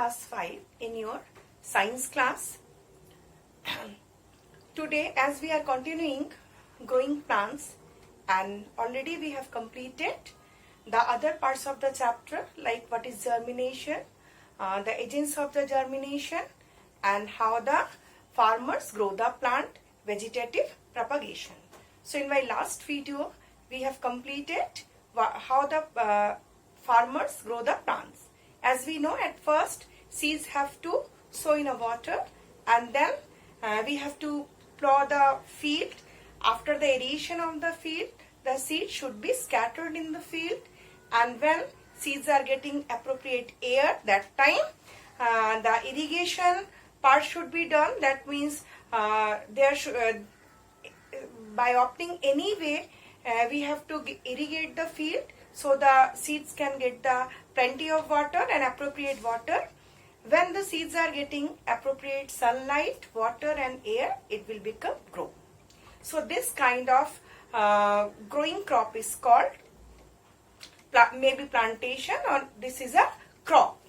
class 5 in your science class. Today, as we are continuing growing plants, and already we have completed the other parts of the chapter, like what is germination, the agents of the germination, and how the farmers grow the plant, vegetative propagation. So in my last video, we have completed how the farmers grow the plants. As we know, at first seeds have to sow in a water, and then we have to plow the field. After the aeration of the field, the seeds should be scattered in the field, and when seeds are getting appropriate air, that time the irrigation part should be done. That means by opting any way, we have to irrigate the field so the seeds can get the plenty of water and appropriate water. When the seeds are getting appropriate sunlight, water and air, it will become grow. So this kind of growing crop is called maybe plantation, or this is a crop.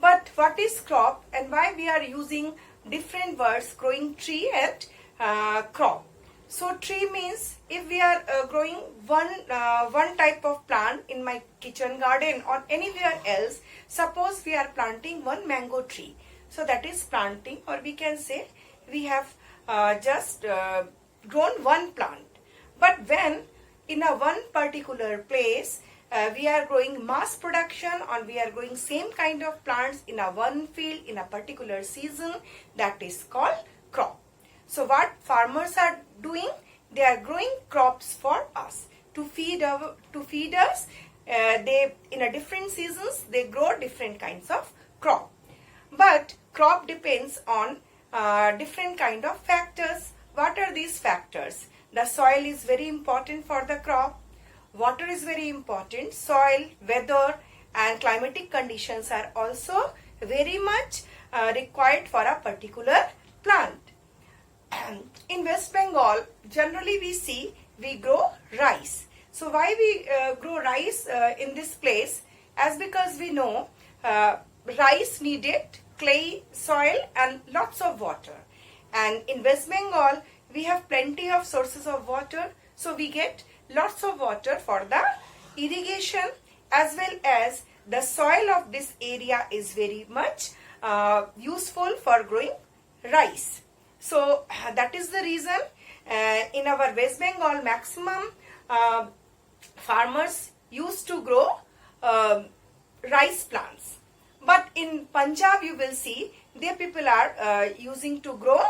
But what is crop and why we are using different words, growing tree and crop? So tree means if we are growing one type of plant in my kitchen garden or anywhere else, suppose we are planting one mango tree. So that is planting, or we can say we have just grown one plant. But when in a one particular place we are growing mass production, or we are growing same kind of plants in a one field in a particular season, that is called crop. So what farmers are doing, they are growing crops for us to feed us. They in a different seasons they grow different kinds of crop. But crop depends on different kind of factors. What are these factors? The soil is very important for the crop. Water is very important. Soil, weather and climatic conditions are also very much required for a particular plant. In West Bengal, generally we grow rice. So why we grow rice in this place? As because we know rice needed clay soil and lots of water. And in West Bengal, we have plenty of sources of water. So we get lots of water for the irrigation, as well as the soil of this area is very much useful for growing rice. So that is the reason in our West Bengal maximum farmers used to grow rice plants. But in Punjab you will see their people are using to grow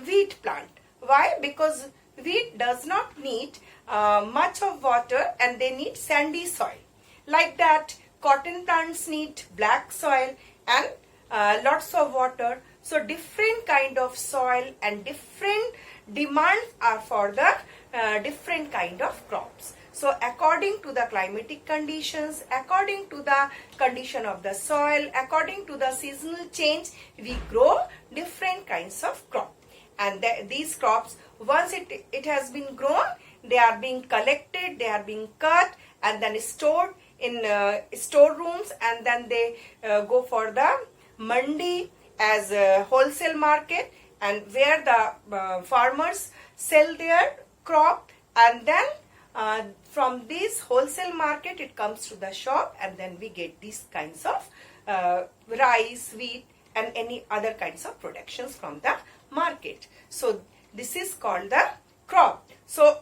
wheat plant. Why? Because wheat does not need much of water and they need sandy soil. Like that, cotton plants need black soil and lots of water. So different kind of soil and different demands are for the different kind of crops. So according to the climatic conditions, according to the condition of the soil, according to the seasonal change, we grow different kinds of crop. And these crops, once it has been grown, they are being collected, they are being cut and then stored in storerooms, and then they go for the mandi as a wholesale market, and where the farmers sell their crop, and then from this wholesale market it comes to the shop, and then we get these kinds of rice, wheat and any other kinds of productions from the market. So this is called the crop. So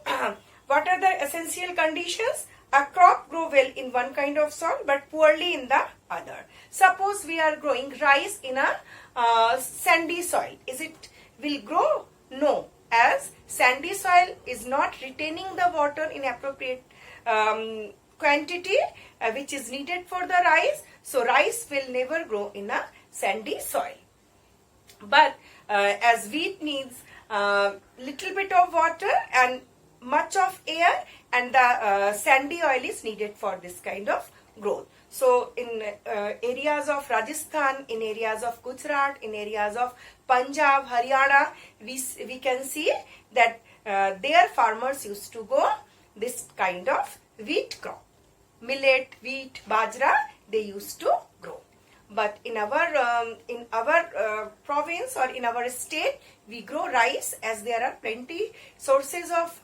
what are the essential conditions? A crop grow well in one kind of soil but poorly in the other. Suppose we are growing rice in a sandy soil. Is it will grow? No, as sandy soil is not retaining the water in appropriate quantity which is needed for the rice. So rice will never grow in a sandy soil. But as wheat needs little bit of water and much of air, and the sandy oil is needed for this kind of growth. So in areas of Rajasthan, in areas of Gujarat, in areas of Punjab, Haryana, we can see that their farmers used to grow this kind of wheat crop. Millet, wheat, bajra, they used to grow. but in our province or in our state we grow rice, as there are plenty sources of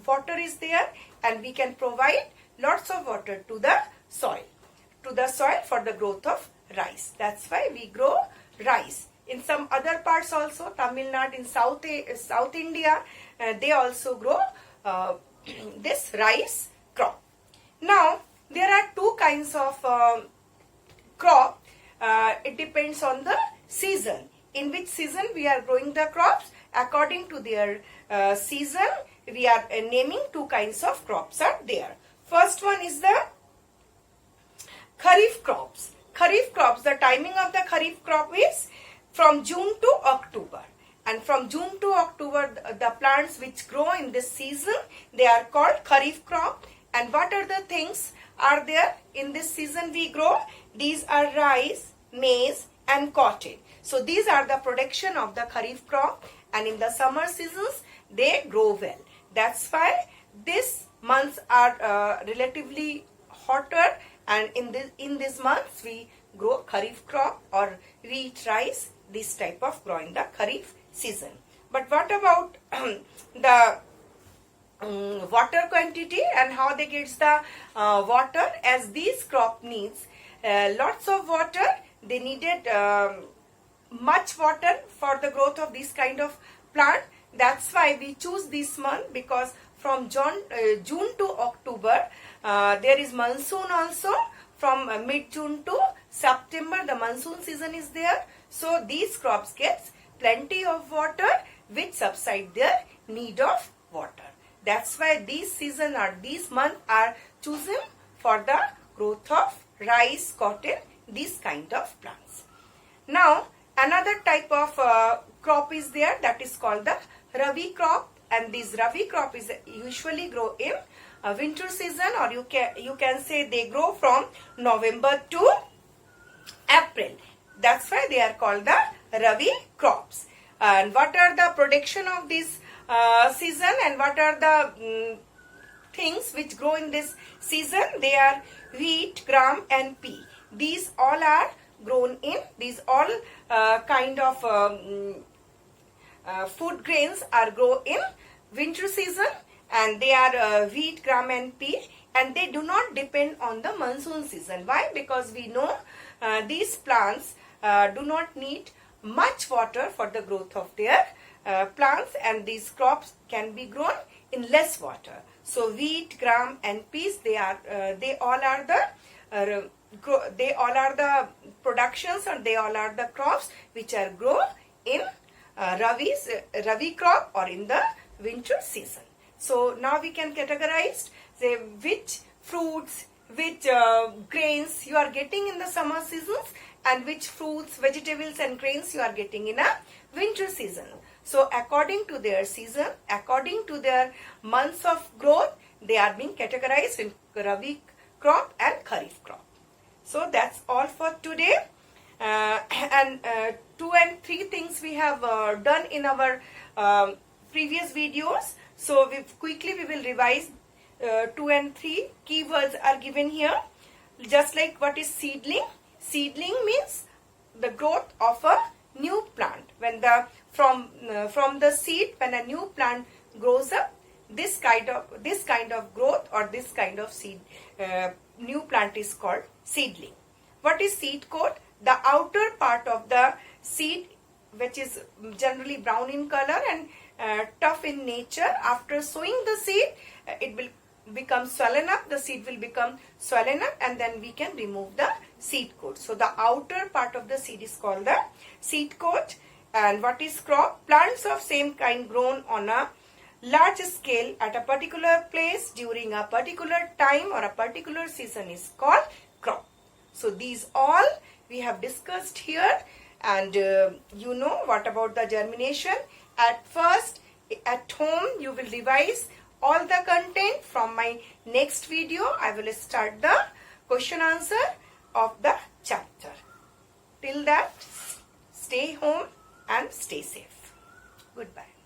water is there, and we can provide lots of water to the soil for the growth of rice. That's why we grow rice. In some other parts also, Tamil Nadu, in South India, they also grow this rice crop. Now there are two kinds of crop. It depends on the season. In which season we are growing the crops, according to their season we are naming two kinds of crops are there. First one is the Kharif crops. Kharif crops, the timing of the Kharif crop is from June to October. And from June to October, the plants which grow in this season, they are called Kharif crop. And what are the things are there in this season we grow? These are rice, maize and cotton. So these are the production of the Kharif crop, and in the summer seasons they grow well. That's why these months are relatively hotter, and in these months we grow Kharif crop or wheat, rice, this type of grow in the Kharif season. But what about the water quantity and how they gets the water? As these crop needs lots of water, they needed much water for the growth of this kind of plant. That's why we choose this month, because from June to October there is monsoon also. From mid-June to September the monsoon season is there. So these crops gets plenty of water which subside their need of water. That's why these season or these months are chosen for the growth of rice, cotton, these kind of plants. Now another type of crop is there, that is called the Rabi crop, and this Rabi crop is usually grow in winter season, or you can say they grow from November to April. That's why they are called the Rabi crops. And what are the production of this season, and what are the things which grow in this season? They are wheat, gram and pea. These all are grown in, these all kind of food grains are grown in winter season, and they are wheat, gram and pea, and they do not depend on the monsoon season. Why? Because we know these plants do not need much water for the growth of their plants, and these crops can be grown in less water. So wheat, gram and peas, they all are the productions, or they all are the crops which are grown in Rabi crop or in the winter season. So now we can categorize, say, which fruits, which grains you are getting in the summer seasons, and which fruits, vegetables and grains you are getting in a winter season. So according to their season, according to their months of growth, they are being categorized in Rabi crop and Kharif crop. So that's all for today. And 2 and 3 things we have done in our previous videos. So we will revise 2 and 3 keywords are given here. Just like what is seedling. Seedling means the growth of a new plant. When from the seed, when a new plant grows up, this kind of growth or this kind of seed new plant is called seedling. What is seed coat? The outer part of the seed, which is generally brown in color and tough in nature. After sowing the seed, it will become swollen up. The seed will become swollen up, and then we can remove the seed coat. So the outer part of the seed is called the seed coat. And what is crop? Plants of same kind grown on a large scale at a particular place during a particular time or a particular season is called crop. So these all we have discussed here, and you know what about the germination. At first, at home you will revise all the content. From my next video I will start the question answer of the chapter. Till that, stay home and stay safe. Goodbye.